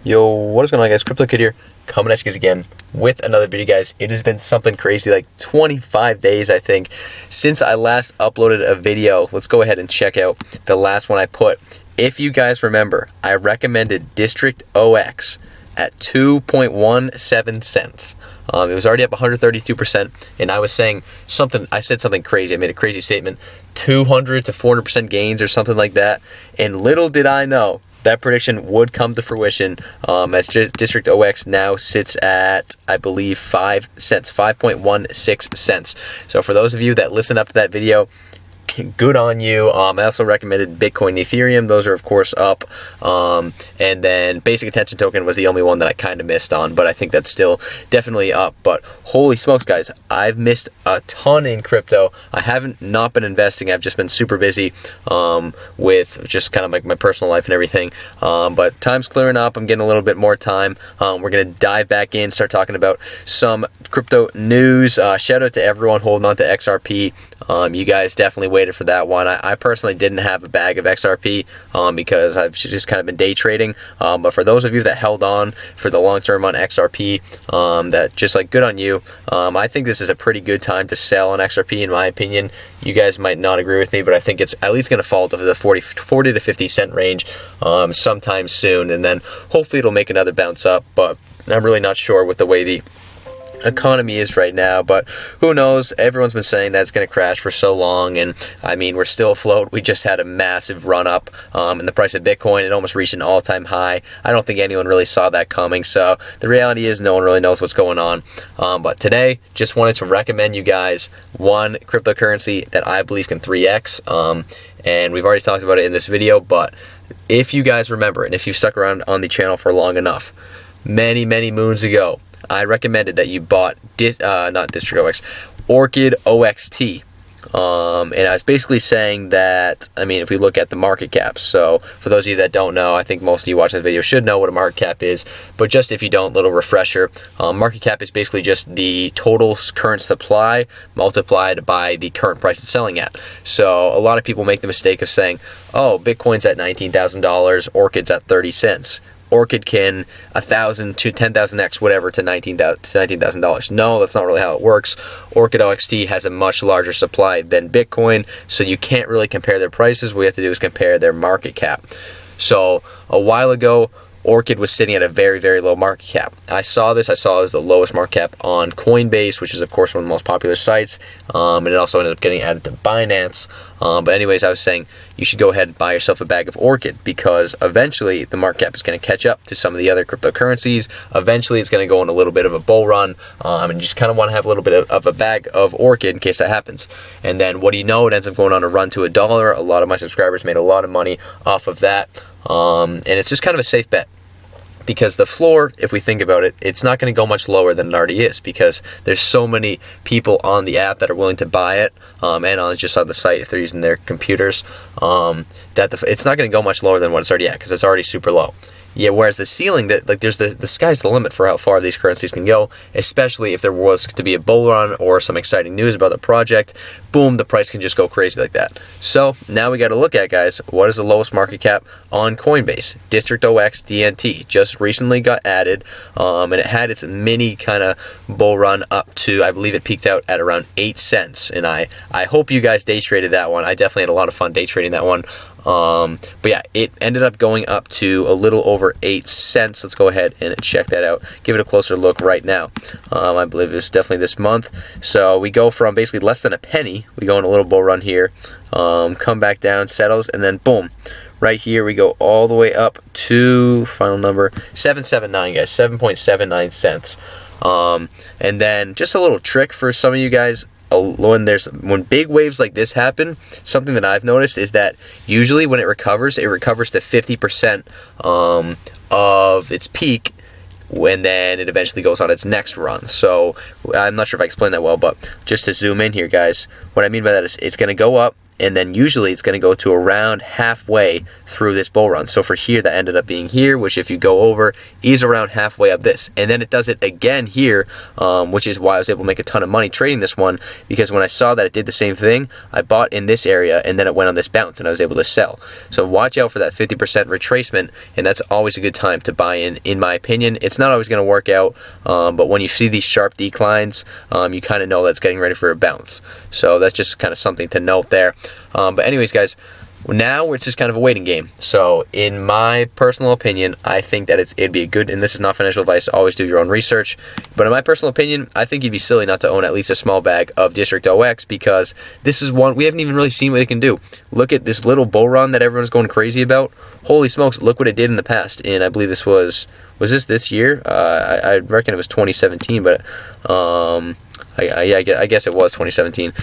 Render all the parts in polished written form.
Yo, what is going on, guys? Crypto Kid here, coming at you guys again with another video, guys. It has been something crazy, like 25 days, I think, since I last uploaded a video. Let's go ahead and check out the last one I put. If you guys remember, I recommended DistrictOx at 2.17 cents. It was already up 132%, and I was saying something. I said something crazy. I made a crazy statement, 200 to 400% gains or something like that. And little did I know that prediction would come to fruition, as DistrictOx now sits at, I believe, 5 cents, 5.16 cents. So for those of you that listen up to that video, good on you. I also recommended Bitcoin and Ethereum. Those are, of course, up. And then Basic Attention Token was the only one that I kind of missed on, but I think that's still definitely up. But holy smokes, guys, I've missed a ton in crypto. I haven't not been investing. I've just been super busy with just kind of like my personal life and everything. But time's clearing up. I'm getting a little bit more time. We're going to dive back in, start talking about some crypto news. Shout out to everyone holding on to XRP. You guys definitely waited for that one. I personally didn't have a bag of XRP because I've just kind of been day trading. But for those of you that held on for the long term on XRP, that just like good on you. I think this is a pretty good time to sell on XRP, in my opinion. You guys might not agree with me, but I think it's at least going to fall to the 40 to 50 cent range sometime soon, and then hopefully it'll make another bounce up. But I'm really not sure with the way the economy is right now, but who knows? Everyone's been saying that it's going to crash for so long, and I mean, we're still afloat. We just had a massive run up in the price of Bitcoin. It almost reached an all-time high. I don't think anyone really saw that coming, so the reality is no one really knows what's going on. But today, just wanted to recommend you guys one cryptocurrency that I believe can 3x, and we've already talked about it in this video, but if you guys remember, and if you've stuck around on the channel for long enough, many moons ago, I recommended that you bought not DistrictOx, Orchid OXT. And I was basically saying that, I mean, if we look at the market cap, so for those of you that don't know, I think most of you watching this video should know what a market cap is, but just if you don't, little refresher, market cap is basically just the total current supply multiplied by the current price it's selling at. So a lot of people make the mistake of saying, oh, Bitcoin's at $19,000, Orchid's at 30 cents. Orchid can 1,000 to 10,000x whatever to $19,000. No, that's not really how it works. Orchid OXT has a much larger supply than Bitcoin, so you can't really compare their prices. What you have to do is compare their market cap. So a while ago, Orchid was sitting at a very low market cap. I saw this. I saw it as the lowest market cap on Coinbase, which is, of course, one of the most popular sites. And it also ended up getting added to Binance. But anyways, I was saying you should go ahead and buy yourself a bag of Orchid, because eventually the market cap is going to catch up to some of the other cryptocurrencies. Eventually it's going to go on a little bit of a bull run. And you just kind of want to have a little bit of a bag of Orchid in case that happens. And then what do you know? It ends up going on a run to $1. A lot of my subscribers made a lot of money off of that. And it's just kind of a safe bet, because the floor, if we think about it, it's not going to go much lower than it already is, because there's so many people on the app that are willing to buy it, and on just on the site if they're using their computers, that it's not going to go much lower than what it's already at, because it's already super low. Yeah, whereas the ceiling, that like there's the sky's the limit for how far these currencies can go, especially if there was to be a bull run or some exciting news about the project. Boom, the price can just go crazy like that. So now we got to look at, guys, what is the lowest market cap on Coinbase? DistrictOx DNT just recently got added, and it had its mini kind of bull run up to, I believe it peaked out at around 8 cents. And I hope you guys day traded that one. I definitely had a lot of fun day trading that one. But yeah, it ended up going up to a little over 8 cents. Let's go ahead and check that out. Give it a closer look right now. I believe it was definitely this month. So we go from basically less than a penny. We go on a little bull run here. Come back down, settles, and then boom. Right here we go all the way up to final number 779, guys. 7.79 cents. And then just a little trick for some of you guys. When big waves like this happen, something that I've noticed is that usually when it recovers to 50% of its peak, when then it eventually goes on its next run. So I'm not sure if I explained that well, but just to zoom in here, guys, what I mean by that is it's going to go up, and then usually it's going to go to around halfway through this bull run. So for here, that ended up being here, which if you go over is around halfway up this, and then it does it again here, which is why I was able to make a ton of money trading this one, because when I saw that it did the same thing, I bought in this area and then it went on this bounce and I was able to sell. So watch out for that 50% retracement, and that's always a good time to buy in my opinion. It's not always going to work out, but when you see these sharp declines, you kind of know that's getting ready for a bounce. So that's just kind of something to note there. But anyways, guys, now it's just kind of a waiting game. So in my personal opinion, I think that it'd be a good, and this is not financial advice, always do your own research, but in my personal opinion, I think you'd be silly not to own at least a small bag of DistrictOx, because this is one, we haven't even really seen what it can do. Look at this little bull run that everyone's going crazy about. Holy smokes, look what it did in the past. And I believe this was this year? I reckon it was 2017, but I guess it was 2017.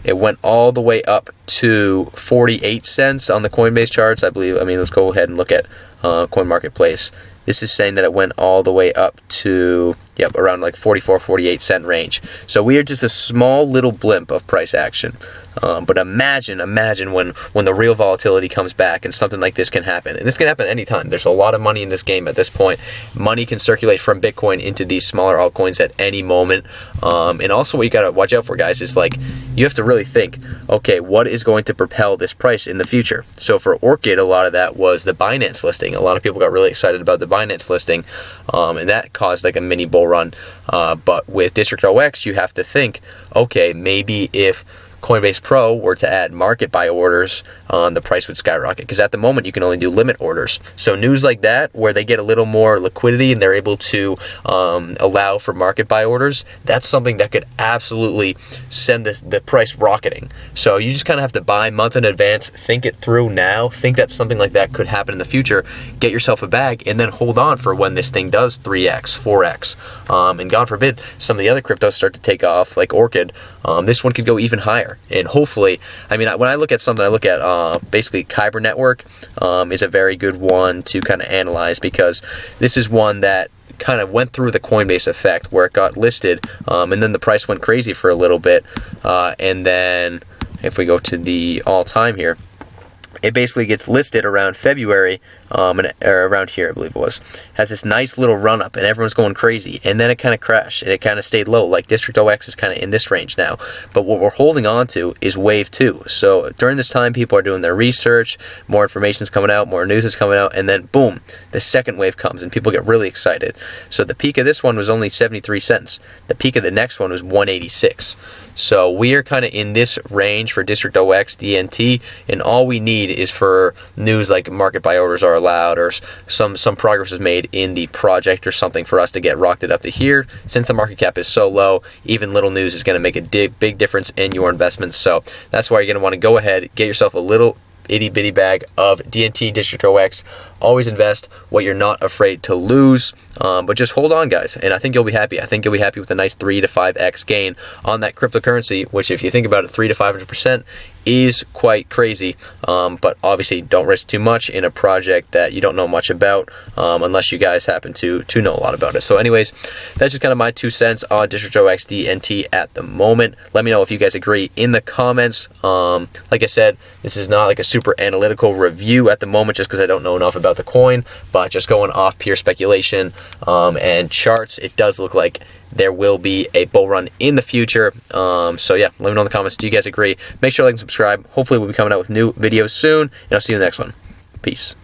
It went all the way up to 48 cents on the Coinbase charts, I believe. I mean, let's go ahead and look at Coin Marketplace. This is saying that it went all the way up to, around like 44, 48 cent range. So we are just a small little blimp of price action. But imagine when the real volatility comes back and something like this can happen. And this can happen anytime. There's a lot of money in this game at this point. Money can circulate from Bitcoin into these smaller altcoins at any moment. And also what you got to watch out for, guys, is like you have to really think, okay, what is going to propel this price in the future? So for Orchid, a lot of that was the Binance listing. A lot of people got really excited about the Binance listing, and that caused like a mini bull run. But with DistrictOx, you have to think, okay, maybe if Coinbase Pro were to add market buy orders, the price would skyrocket, because at the moment you can only do limit orders. So news like that, where they get a little more liquidity and they're able to allow for market buy orders, that's something that could absolutely send the price rocketing. So you just kind of have to buy a month in advance, think it through now, think that something like that could happen in the future, get yourself a bag, and then hold on for when this thing does 3x, 4x, and God forbid some of the other cryptos start to take off, like Orchid. This one could go even higher. And hopefully, I mean, when I look at something, I look at basically Kyber Network is a very good one to kind of analyze, because this is one that kind of went through the Coinbase effect where it got listed, and then the price went crazy for a little bit, and then if we go to the all-time here, it basically gets listed around February, or around here, I believe it was. Has this nice little run up, and everyone's going crazy. And then it kind of crashed, and it kind of stayed low. Like DistrictOx is kind of in this range now. But what we're holding on to is wave 2. So during this time, people are doing their research, more information is coming out, more news is coming out, and then boom, the second wave comes, and people get really excited. So the peak of this one was only 73 cents. The peak of the next one was 186. So we are kind of in this range for DistrictOx, DNT, and all we need is for news like market buy orders are allowed, or some progress is made in the project or something for us to get rocketed up to here. Since the market cap is so low, even little news is going to make a big difference in your investments. So that's why you're going to want to go ahead, get yourself a little itty bitty bag of DNT, DistrictOx. Always invest what you're not afraid to lose, but just hold on, guys, and I think you'll be happy. I think you'll be happy with a nice 3 to 5x gain on that cryptocurrency, which if you think about it, 300 to 500% is quite crazy, but obviously don't risk too much in a project that you don't know much about, unless you guys happen to know a lot about it. So anyways, that's just kind of my 2 cents on DistrictOx DNT at the moment. Let me know if you guys agree in the comments. Like I said, this is not like a super analytical review at the moment, just because I don't know enough about the coin, but just going off pure speculation and charts, it does look like there will be a bull run in the future. So yeah, let me know in the comments, do you guys agree? Make sure to like and subscribe. Hopefully we'll be coming out with new videos soon, and I'll see you in the next one. Peace.